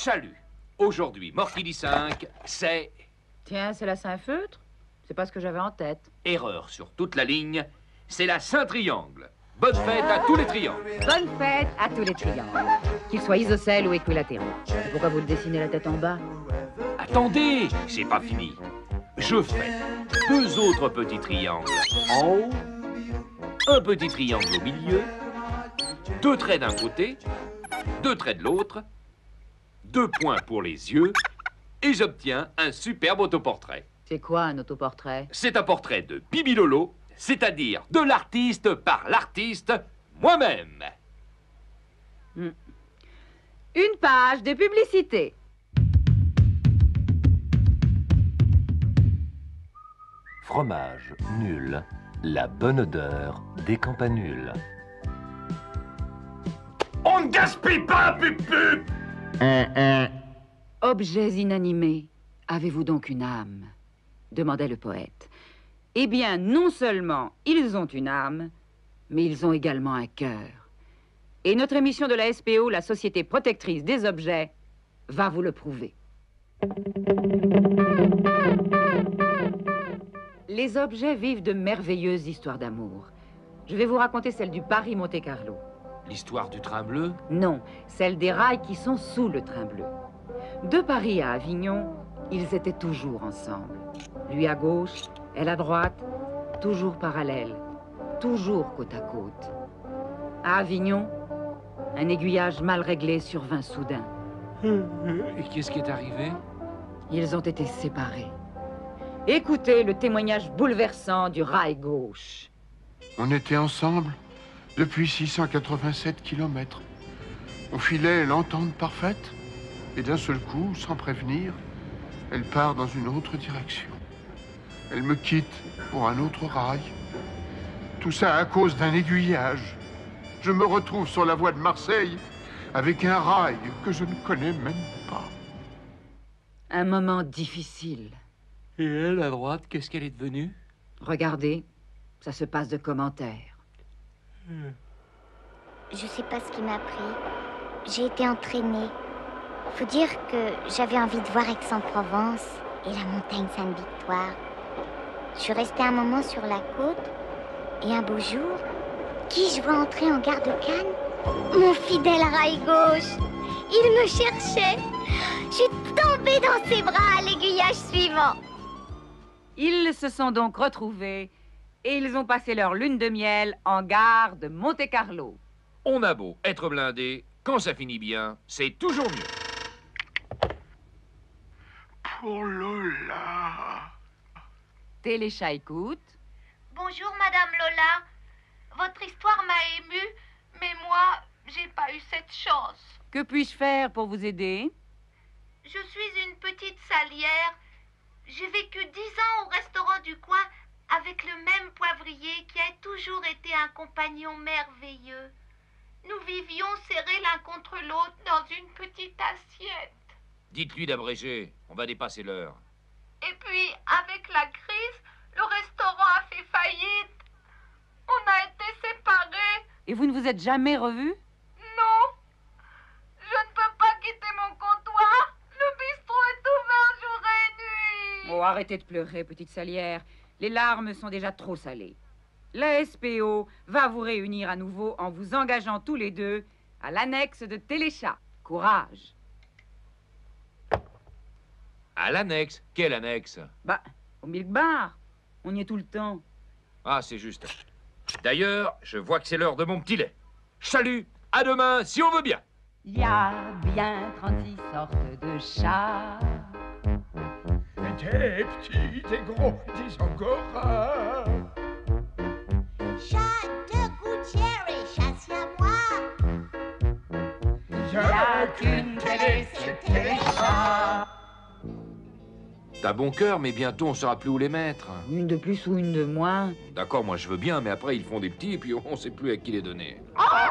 Chalut. Aujourd'hui, Mortili 5, c'est... Tiens, c'est la Saint-Feutre? C'est pas ce que j'avais en tête. Erreur sur toute la ligne, c'est la Saint-Triangle. Bonne fête à tous les triangles. Bonne fête à tous les triangles, qu'ils soient isocèles ou équilatéraux. Et pourquoi vous le dessinez la tête en bas? Attendez, c'est pas fini. Je fais 2 autres petits triangles en haut, un petit triangle au milieu, 2 traits d'un côté, 2 traits de l'autre, 2 points pour les yeux, et j'obtiens un superbe autoportrait. C'est quoi un autoportrait? C'est un portrait de Bibi Lolo, c'est-à-dire de l'artiste par l'artiste, moi-même. Une page de publicité. Fromage nul, la bonne odeur des campanules. On ne gaspille pas, pub. Objets inanimés, avez-vous donc une âme? Demandait le poète. Eh bien, non seulement ils ont une âme, mais ils ont également un cœur. Et notre émission de la SPO, la Société protectrice des objets, va vous le prouver. Les objets vivent de merveilleuses histoires d'amour. Je vais vous raconter celle du Paris-Monte-Carlo. L'histoire du train bleu? Non, celle des rails qui sont sous le train bleu. De Paris à Avignon, ils étaient toujours ensemble. Lui à gauche, elle à droite, toujours parallèles, toujours côte à côte. À Avignon, un aiguillage mal réglé survint soudain. Et qu'est-ce qui est arrivé? Ils ont été séparés. Écoutez le témoignage bouleversant du rail gauche. On était ensemble depuis 687 kilomètres. On filait l'entente parfaite, et d'un seul coup, sans prévenir, elle part dans une autre direction. Elle me quitte pour un autre rail. Tout ça à cause d'un aiguillage. Je me retrouve sur la voie de Marseille avec un rail que je ne connais même pas. Un moment difficile. Et elle, à droite, qu'est-ce qu'elle est devenue? Regardez, ça se passe de commentaires. Je sais pas ce qui m'a pris. J'ai été entraînée. Faut dire que j'avais envie de voir Aix-en-Provence et la montagne Sainte-Victoire. Je suis restée un moment sur la côte et un beau jour, qui je vois entrer en gare de Cannes? Mon fidèle rail gauche. Il me cherchait. Je suis tombée dans ses bras à l'aiguillage suivant. Ils se sont donc retrouvés et ils ont passé leur lune de miel en gare de Monte-Carlo. On a beau être blindé, quand ça finit bien, c'est toujours mieux. Pour Lola. Téléchat écoute. Bonjour, Madame Lola. Votre histoire m'a émue, mais moi, j'ai pas eu cette chance. Que puis-je faire pour vous aider? Je suis une petite salière. J'ai vécu 10 ans au restaurant du coin avec le même poivrier qui a toujours été un compagnon merveilleux. Nous vivions serrés l'un contre l'autre dans une petite assiette. Dites-lui d'abréger, on va dépasser l'heure. Et puis, avec la crise, le restaurant a fait faillite. On a été séparés. Et vous ne vous êtes jamais revus? Non, je ne peux pas quitter mon comptoir. Le bistrot est ouvert jour et nuit. Oh, arrêtez de pleurer, petite salière. Les larmes sont déjà trop salées. La SPO va vous réunir à nouveau en vous engageant tous les deux à l'annexe de Téléchat. Courage. À l'annexe? Quelle annexe? Bah, au Milk Bar. On y est tout le temps. Ah, c'est juste. D'ailleurs, je vois que c'est l'heure de mon petit lait. Salut, à demain, si on veut bien. Il y a bien 36 sortes de chats. Des petits, des gros, des angora. Chat de gouttière et chat siamois. Il y a qu'une télé, c'est Téléchat. T'as bon cœur, mais bientôt on saura plus où les mettre. Une de plus ou une de moins. D'accord, moi je veux bien, mais après ils font des petits et puis on sait plus à qui les donner. Ah!